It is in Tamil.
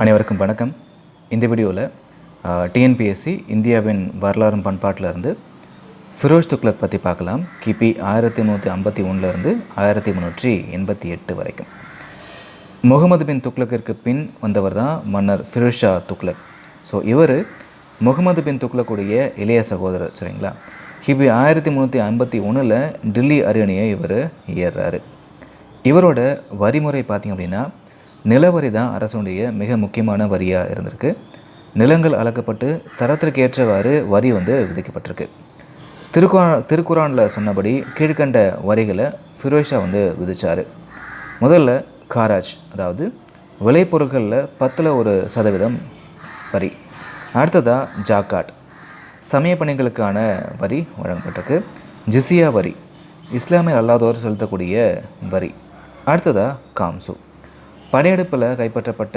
அனைவருக்கும் வணக்கம். இந்த வீடியோவில் டிஎன்பிஎஸ்சி இந்தியாவின் வரலாறும் பண்பாட்டிலிருந்து ஃபிரோஸ் துக்ளக் பற்றி பார்க்கலாம். கிபி 1351 1388 வரைக்கும். முகமது பின் துக்ளக்கிற்கு பின் வந்தவர் தான் மன்னர் ஃபிரோஸ் ஷா துக்ளக். ஸோ இவர் முகமது பின் துக்ளக்குடைய இளைய சகோதரர். சரிங்களா? கிபி 1351 டில்லி அரியணையை இவர் ஏறுறாரு. இவரோட வரிமுறை பார்த்திங்க அப்படின்னா நிலவரி தான் அரசுடைய மிக முக்கியமான வரியாக இருந்திருக்கு. நிலங்கள் அளக்கப்பட்டு தரத்திற்கு ஏற்றவாறு வரி விதிக்கப்பட்டிருக்கு. திருக்குரானில் சொன்னபடி கீழ்கண்ட வரிகளை ஃபிரோஸ் ஷா விதித்தார். முதல்ல காராஜ், அதாவது விளைபொருட்களில் 10% வரி. அடுத்ததாக ஜாக்காட், சமய பணிகளுக்கான வரி வழங்கப்பட்டிருக்கு. ஜிசியா வரி, இஸ்லாமிய அல்லாதோர் செலுத்தக்கூடிய வரி. அடுத்ததாக காம்சு, படையெடுப்பில் கைப்பற்றப்பட்ட